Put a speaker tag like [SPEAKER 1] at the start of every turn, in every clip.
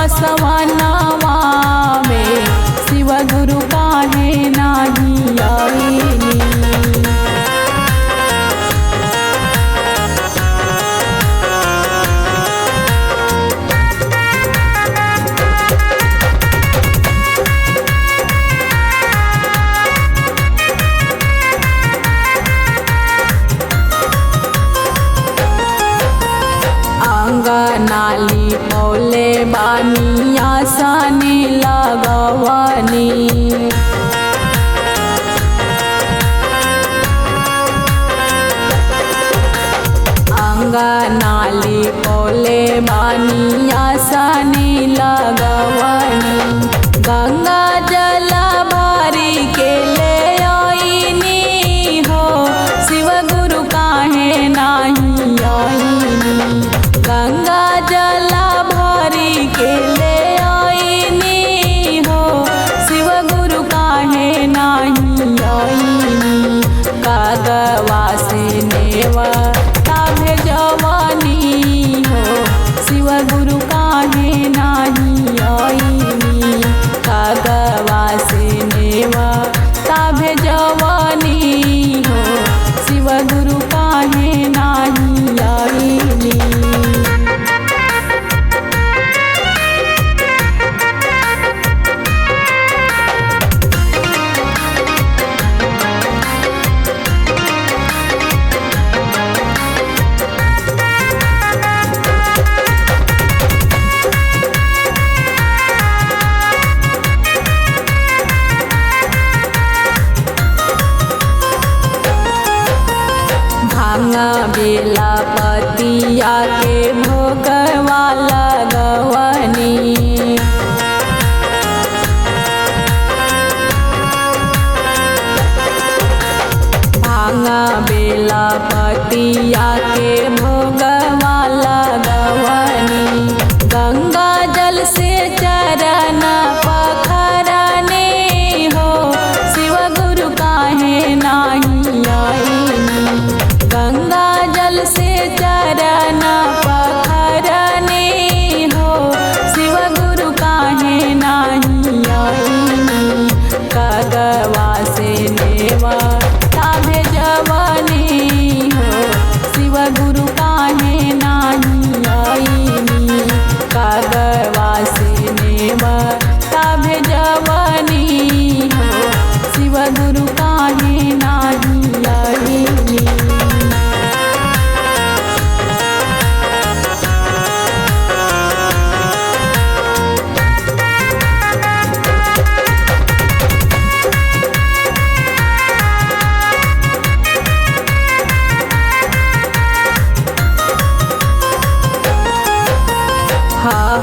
[SPEAKER 1] पासवानवा में शिव गुरु काहे नाही आईनी। नाली पौले बानिया सानी लगवनी। नाली पौले बानिया सानी लगवनी। गंगा जल भरी के ले आईनी हो शिव गुरु काहे नाही आईनी। गंगा जल भरी के ले आईनी हो शिव गुरु काहे नाही आईनी। कागवा से नेवा ताभे जवानी हो शिव गुरु काहे नाही आईनी। कागवा से नेवा ताभे जवानी हो शिव गुरु काहे नाही आईनी। बेला पतिया के भोगवा लगवनी। भांगा बेला पतिया के भोगवा लगवनी। गंगा जल से चरण पखरने हो शिव गुरु काहे नाही आईनी। गंगा जल से चरण पखरने हो शिव गुरु काहे नाही आईनी। कागवा से नेवा ताभे जवानी हो शिव गुरु काहे नाही आईनी। कागवा से नेवा ताभे जवानी हो शिव गुरु काहे नाही आईनी।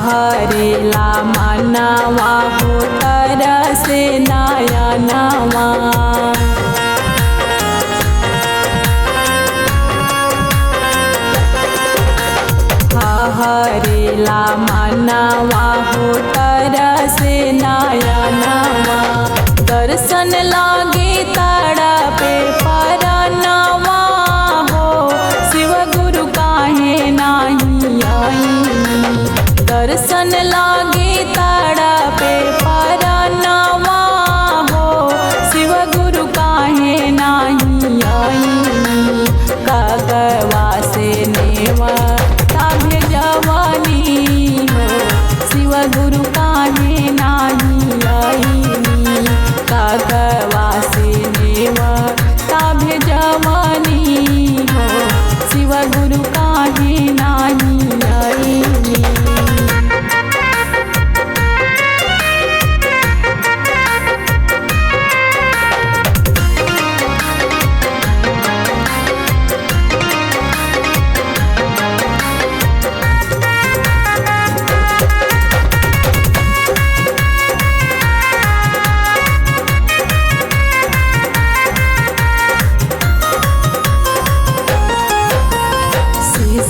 [SPEAKER 1] हरेला मनवा हो तरसे नयनवा। हरेला मनवा हो तरसे नयनवा। दर्शन लागे तड़पे परनवा हो शिव गुरु काहे नाही आईनी। दर्शन लागे तड़पे परनवा हो शिव गुरु काहे नाही आईनी। कागवा से नेवा ताभे जवानी हो शिव गुरु काहे नाही आईनी। कागवा से नेवा ताभे जवानी हो शिव गुरु काहे नाही आईनी।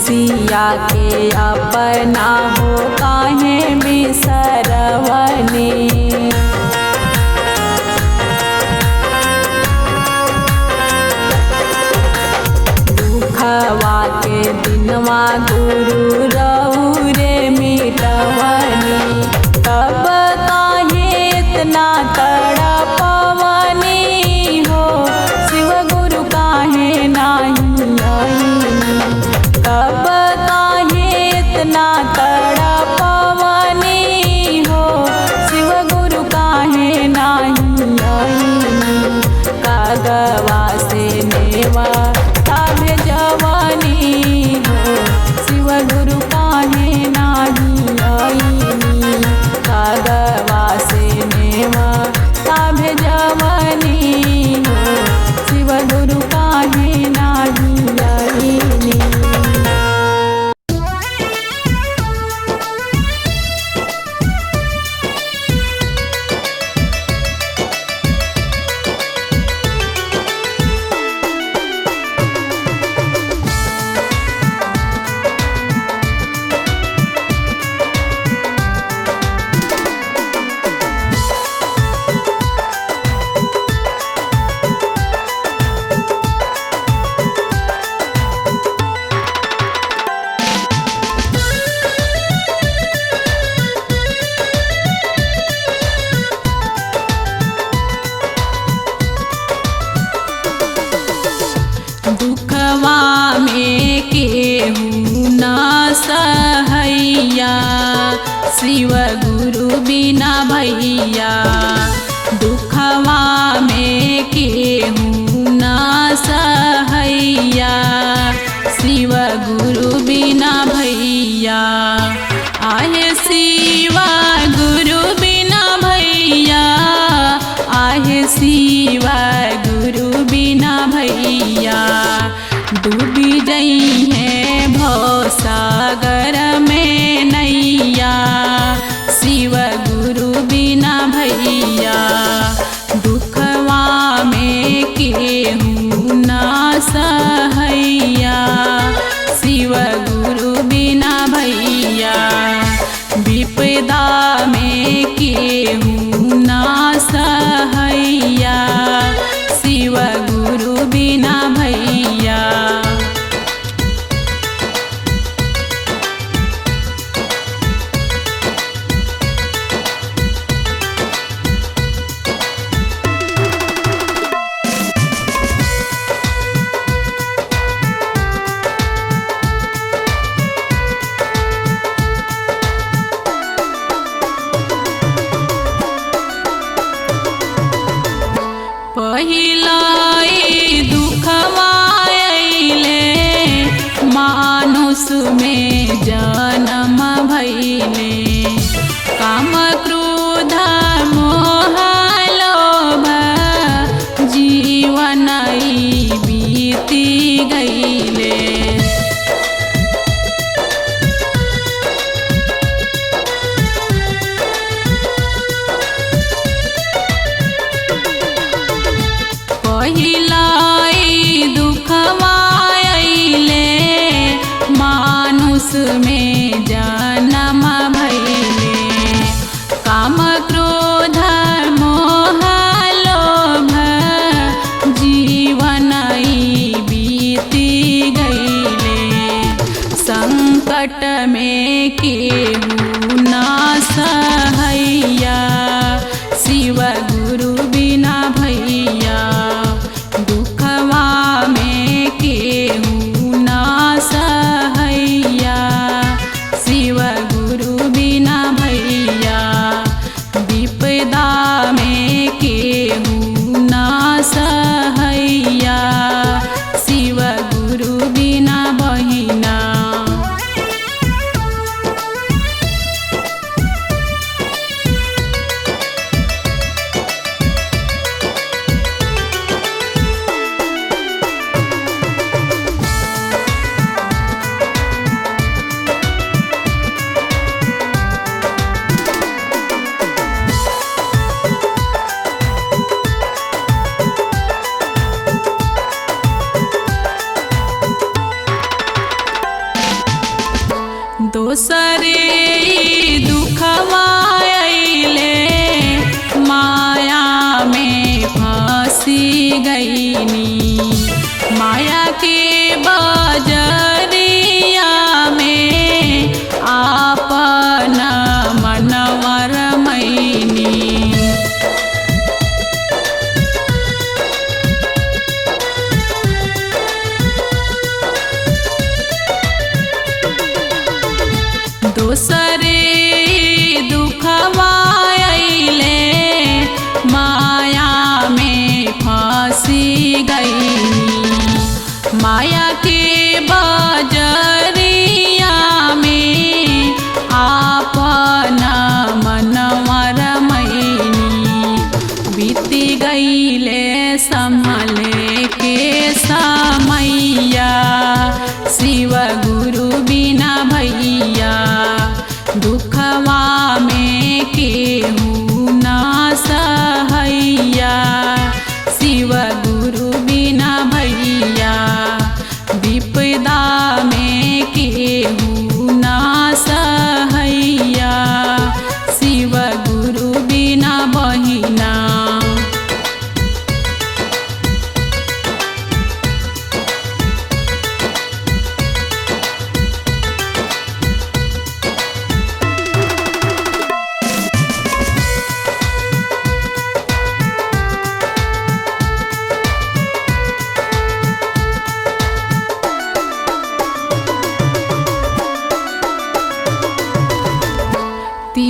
[SPEAKER 1] सिया के अपना हो काहे बिसरवनी। दुखवा के दिनवा गुरु रऊ रे मिटवनी। शिव गुरु बिना भैया दुखवा में केहू ना सहैया। शिव गुरु बिना भैया आहे शिव गुरु बिना भैया आहे शिव गुरु बिना भैया डूबी जई है भवसागर में नैया। शिव गुरु बिना भैया दुखवा में केहू ना सहैया। शिव गुरु बिना भैया विपदा में केहू ना सहैया। शिव गुरु बिना भैया पहिला दुखवा अइले मानुष में जन्म भइले। काम क्रोध मोह लोभ जीवन बीती गइले। पहिला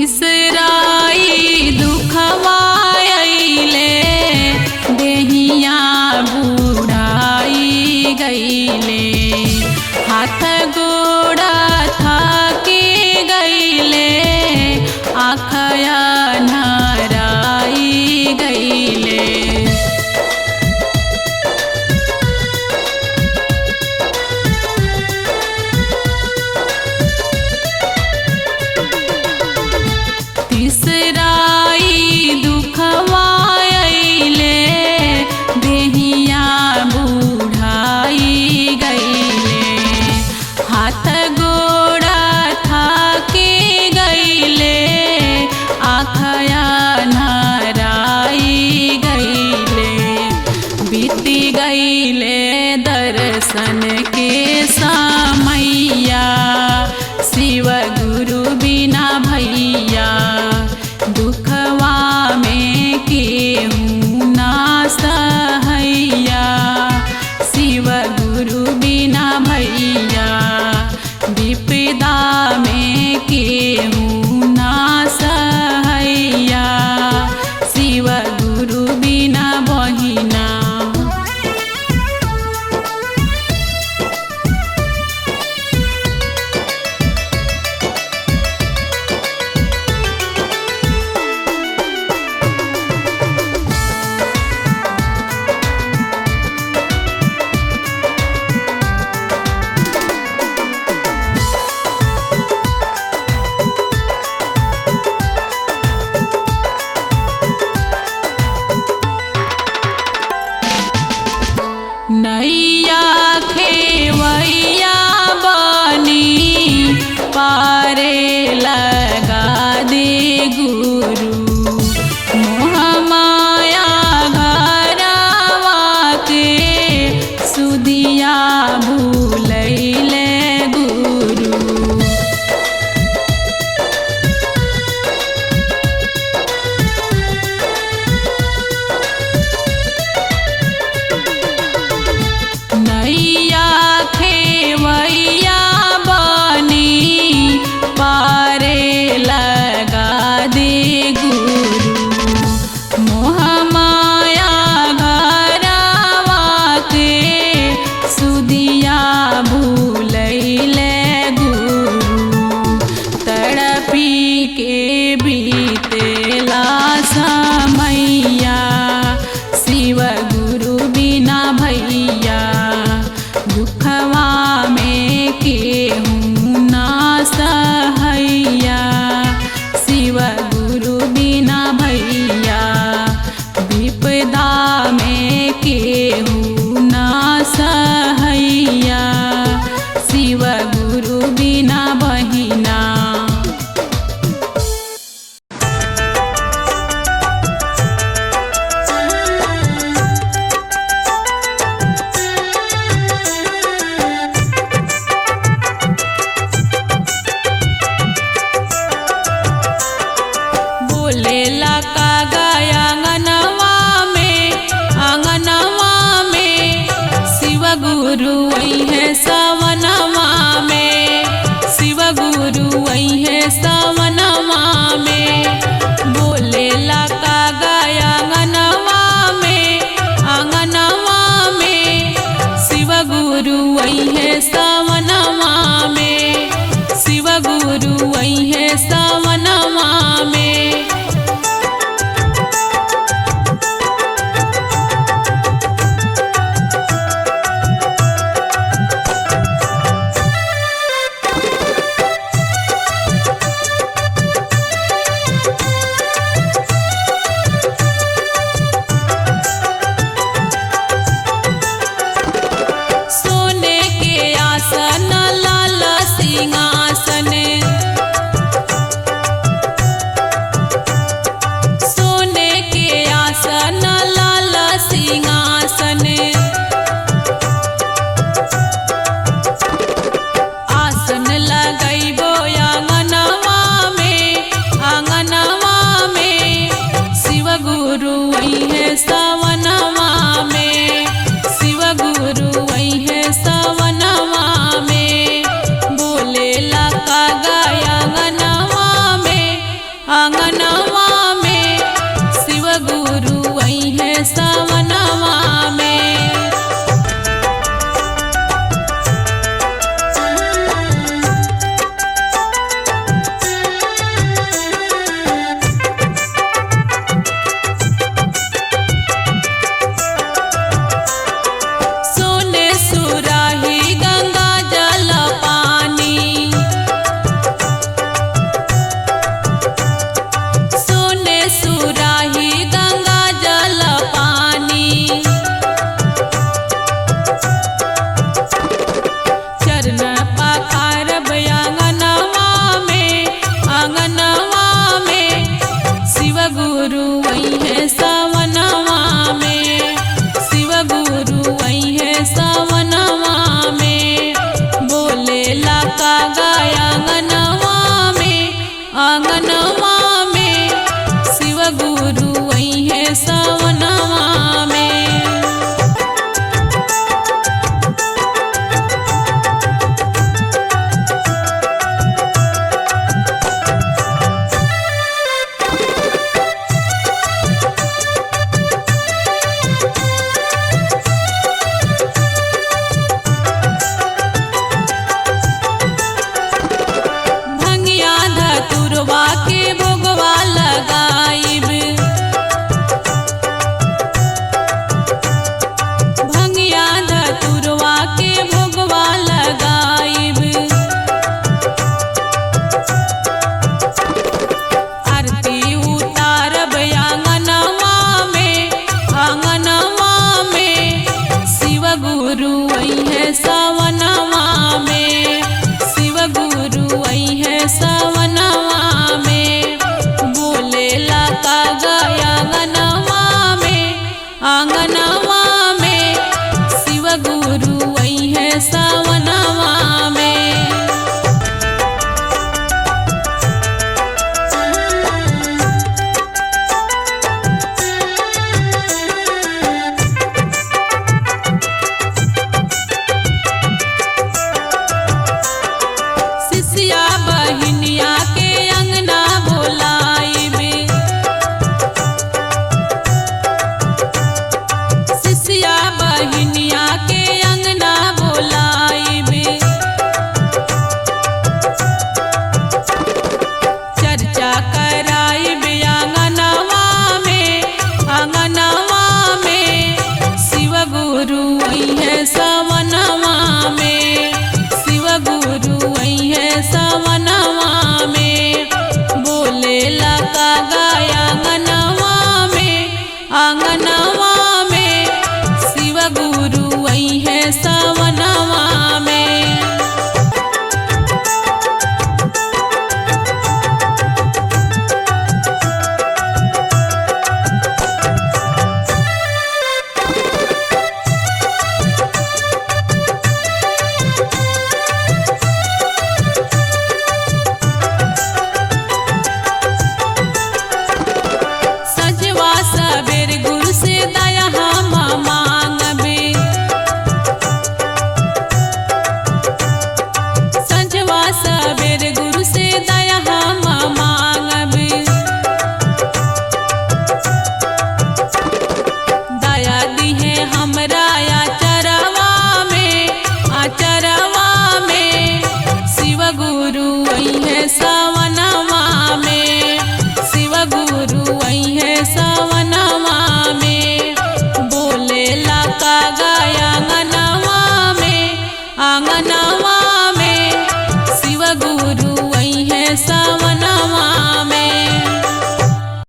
[SPEAKER 1] बिसराई दुखवा अइले देहिया बुढ़ाई गइले हाथ गोड़ा थाकी गइले आँखया नराई गइले बिसराई दुखवा अइले देहिया बुढ़ाई गइले हाथ गोड़ा थाकी गइले आँखया नराई गइले बीती गइले दर्शन के समैया शिव गुरु बिना भैया दुखवा में केहू ना सहैया शिव गुरु बिना भैया विपदा में केहू ना सहैया शिव गुरु बिना बहिना नैया खेवैया बनी पारे लगा दे गुरु मोहमाया घरवा के सुदिया भूलैले गुरु नैया खेवैया बनी पारे लगा दे गुरु मोहमाया घरवा के सुदिया भूलैले गुरु तड़पी के बीतेला समैया शिव गुरु बिना भैया दुखवा में केहू ना सहैया शिव गुरु बिना भैया विपदा में केहू ना सहैया शिव गुरु बिना बहिना बोलेला का गाया आंगनवा में शिव गुरु वही है सवनवा में शिव गुरु वही है सवनवा में बोलेला का गाया आंगनवा में शिव गुरु वही है सवनवा में शिव गुरु वही है सवनवा में आंगनवा में शिव गुरु आई है सवनवा में। सोने सुराही गंगा जल पानी, सोने सुराही गंगा जल पानी, चरण पखारब आंगनवा में, आंगनवा में शिव गुरु आई है सवनवा में, शिव गुरु आई है सवनवा में। बोले ला कागा आंगनवा में, आंगनवा में शिव गुरु आई है सवनवा में। भंगिया धतुरवा के भोगवा लगाइब, भंगिया धतुरवा के भोगवा लगाइब, आरती उतारब आंगनवा में, आंगनवा में शिव गुरु आई है सवनवा में, शिव गुरु आई है सवनवा में। बोले ला कागा आंगनवा में, आंगनवा में शिव गुरु आई है सवनवा में। सिसिया बहिनिया के अंगना बोलाइबे, सिसिया बहिनिया के अंगना बोलाइबे, चर्चा कराइबे आंगनवा में, आंगनवा में शिव गुरु आई है सवनवा में, शिव गुरु आई है सवनवा में। बोले ला कागा